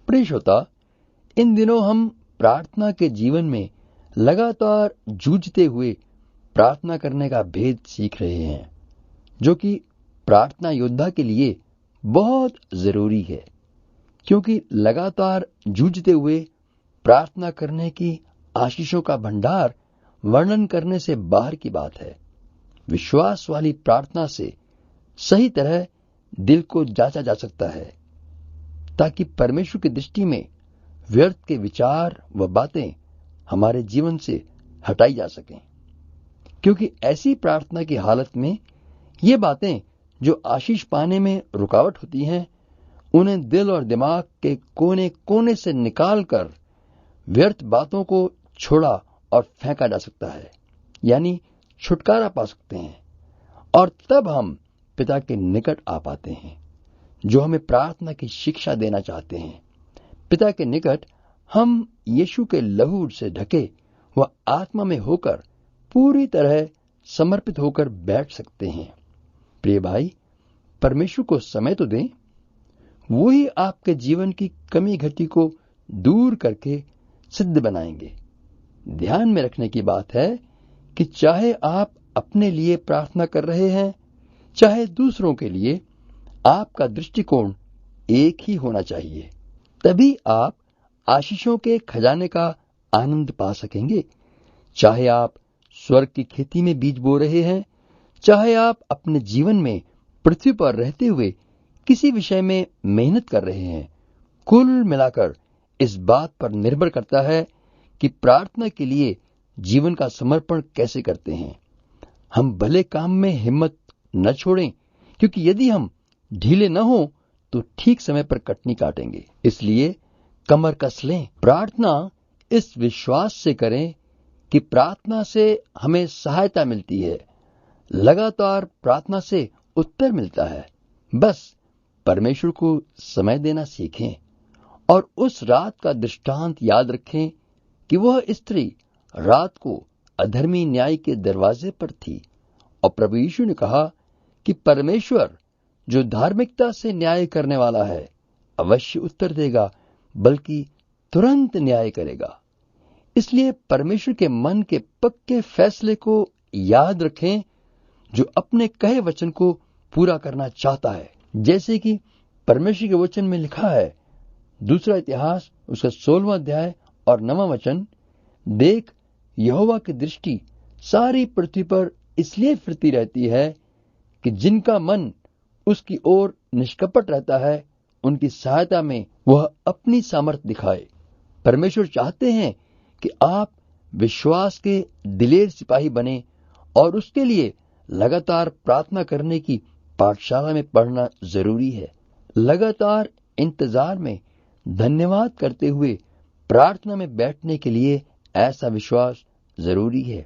प्रिय श्रोता, इन दिनों हम प्रार्थना के जीवन में लगातार जूझते हुए प्रार्थना करने का भेद सीख रहे हैं, जो कि प्रार्थना योद्धा के लिए बहुत जरूरी है, क्योंकि लगातार जूझते हुए प्रार्थना करने की आशीषों का भंडार वर्णन करने से बाहर की बात है। विश्वास वाली प्रार्थना से सही तरह दिल को जांचा जा सकता है, ताकि परमेश्वर की दृष्टि में व्यर्थ के विचार व बातें हमारे जीवन से हटाई जा सकें। क्योंकि ऐसी प्रार्थना की हालत में ये बातें जो आशीष पाने में रुकावट होती हैं, उन्हें दिल और दिमाग के कोने कोने से निकालकर व्यर्थ बातों को छोड़ा और फेंका जा सकता है, यानी छुटकारा पा सकते हैं। और तब हम पिता के निकट आ पाते हैं, जो हमें प्रार्थना की शिक्षा देना चाहते हैं। पिता के निकट हम यीशु के लहू से ढके व आत्मा में होकर पूरी तरह समर्पित होकर बैठ सकते हैं। प्रिय भाई, परमेश्वर को समय तो दें, वो ही आपके जीवन की कमी घटी को दूर करके सिद्ध बनाएंगे। ध्यान में रखने की बात है कि चाहे आप अपने लिए प्रार्थना कर रहे हैं, चाहे दूसरों के लिए, आपका दृष्टिकोण एक ही होना चाहिए। तभी आप आशीषों के खजाने का आनंद पा सकेंगे। चाहे आप स्वर्ग की खेती में बीज बो रहे हैं, चाहे आप अपने जीवन में पृथ्वी पर रहते हुए किसी विषय में मेहनत कर रहे हैं, कुल मिलाकर इस बात पर निर्भर करता है कि प्रार्थना के लिए जीवन का समर्पण कैसे करते हैं। हम भले काम में हिम्मत न छोड़ें, क्योंकि यदि हम ढीले न हो तो ठीक समय पर कटनी काटेंगे। इसलिए कमर कस लें। प्रार्थना इस विश्वास से करें कि प्रार्थना से हमें सहायता मिलती है, लगातार प्रार्थना से उत्तर मिलता है। बस परमेश्वर को समय देना सीखें और उस रात का दृष्टांत याद रखें कि वह स्त्री रात को अधर्मी न्याय के दरवाजे पर थी और प्रभु यीशु ने कहा कि परमेश्वर जो धार्मिकता से न्याय करने वाला है अवश्य उत्तर देगा, बल्कि तुरंत न्याय करेगा। इसलिए परमेश्वर के मन के पक्के फैसले को याद रखें, जो अपने कहे वचन को पूरा करना चाहता है। जैसे कि परमेश्वर के वचन में लिखा है, दूसरा इतिहास उसका 16वां अध्याय और 9वां वचन, देख यहोवा की दृष्टि सारी पृथ्वी पर इसलिए फिरती रहती है कि जिनका मन उसकी ओर निष्कपट रहता है, उनकी सहायता में वह अपनी सामर्थ्य दिखाए। परमेश्वर चाहते हैं कि आप विश्वास के दिलेर सिपाही बने और उसके लिए लगातार प्रार्थना करने की पाठशाला में पढ़ना जरूरी है। लगातार इंतजार में धन्यवाद करते हुए प्रार्थना में बैठने के लिए ऐसा विश्वास जरूरी है।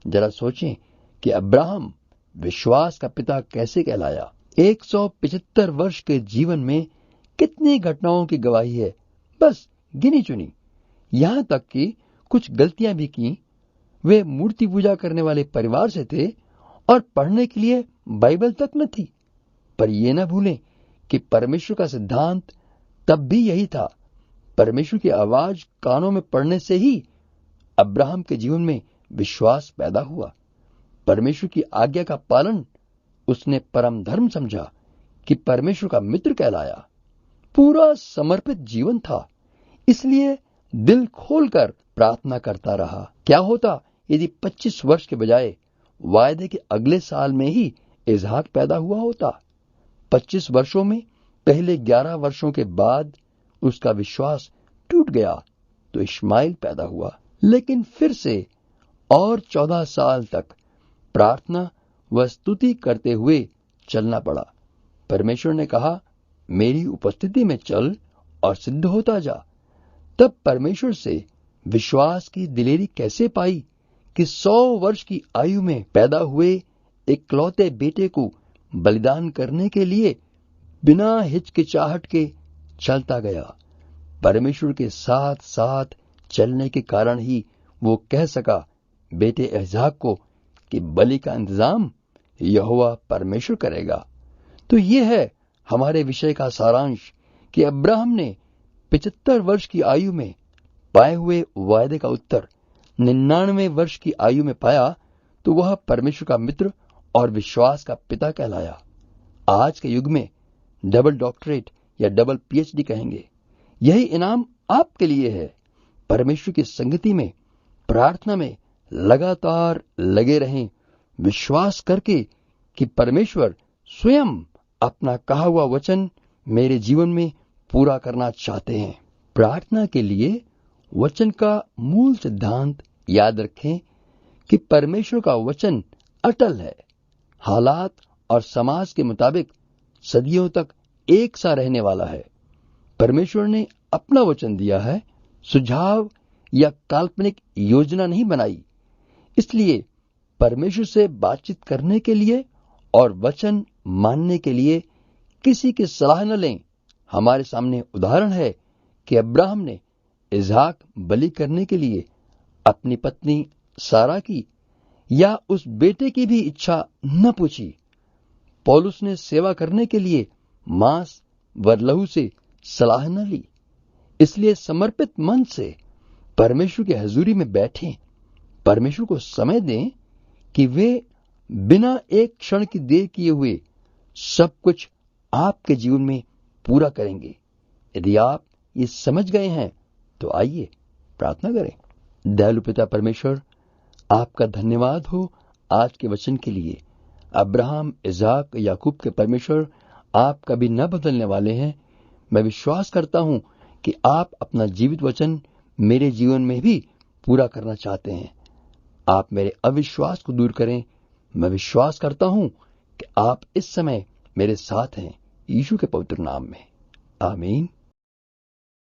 जरा सोचें कि अब्राहम विश्वास का पिता कैसे कहलाया। 175 वर्ष के जीवन में कितनी घटनाओं की गवाही है, बस गिनी चुनी। यहां तक कि कुछ गलतियां भी की। वे मूर्ति पूजा करने वाले परिवार से थे और पढ़ने के लिए बाइबल तक न थी। पर यह न भूलें कि परमेश्वर का सिद्धांत तब भी यही था। परमेश्वर की आवाज कानों में पड़ने से ही अब्राहम के जीवन में विश्वास पैदा हुआ। परमेश्वर की आज्ञा का पालन उसने परम धर्म समझा कि परमेश्वर का मित्र कहलाया। पूरा समर्पित जीवन था, इसलिए दिल खोलकर प्रार्थना करता रहा। क्या होता यदि 25 वर्ष के बजाय वायदे के अगले साल में ही इसहाक पैदा हुआ होता? 25 वर्षों में पहले 11 वर्षों के बाद उसका विश्वास टूट गया तो इश्माइल पैदा हुआ। लेकिन फिर से और 14 साल तक प्रार्थना व स्तुति करते हुए चलना पड़ा। परमेश्वर ने कहा, मेरी उपस्थिति में चल और सिद्ध होता जा। तब परमेश्वर से विश्वास की दिलेरी कैसे पाई कि 100 वर्ष की आयु में पैदा हुए इकलौते बेटे को बलिदान करने के लिए बिना हिचकिचाहट के चलता गया। परमेश्वर के साथ साथ चलने के कारण ही वो कह सका बेटे इसहाक को कि बलि का इंतजाम यहोवा परमेश्वर करेगा। तो ये है हमारे विषय का सारांश कि अब्राहम ने 75 वर्ष की आयु में पाए हुए वायदे का उत्तर 99 वर्ष की आयु में पाया तो वह परमेश्वर का मित्र और विश्वास का पिता कहलाया। आज के युग में डबल डॉक्टरेट या डबल पीएचडी कहेंगे। यही इनाम आपके लिए है। परमेश्वर की संगति में, प्रार्थना में लगातार लगे रहें, विश्वास करके कि परमेश्वर स्वयं अपना कहा हुआ वचन मेरे जीवन में पूरा करना चाहते हैं। प्रार्थना के लिए वचन का मूल सिद्धांत याद रखें कि परमेश्वर का वचन अटल है, हालात और समाज के मुताबिक सदियों तक एक सा रहने वाला है। परमेश्वर ने अपना वचन दिया है, सुझाव या काल्पनिक योजना नहीं बनाई। इसलिए परमेश्वर से बातचीत करने के लिए और वचन मानने के लिए किसी की सलाह न लें। हमारे सामने उदाहरण है कि अब्राहम ने इसहाक बलि करने के लिए अपनी पत्नी सारा की या उस बेटे की भी इच्छा न पूछी। पौलुस ने सेवा करने के लिए मांस व लहू से सलाह न ली। इसलिए समर्पित मन से परमेश्वर की हजूरी में बैठें। परमेश्वर को समय दें कि वे बिना एक क्षण की देर किए हुए सब कुछ आपके जीवन में पूरा करेंगे। यदि आप ये समझ गए हैं तो आइए प्रार्थना करें। दयालु पिता परमेश्वर, आपका धन्यवाद हो आज के वचन के लिए। अब्राहम, इसहाक, याकूब के परमेश्वर आप कभी न बदलने वाले हैं। मैं विश्वास करता हूं कि आप अपना जीवित वचन मेरे जीवन में भी पूरा करना चाहते हैं। आप मेरे अविश्वास को दूर करें। मैं विश्वास करता हूं कि आप इस समय मेरे साथ हैं। यीशु के पवित्र नाम में, आमीन।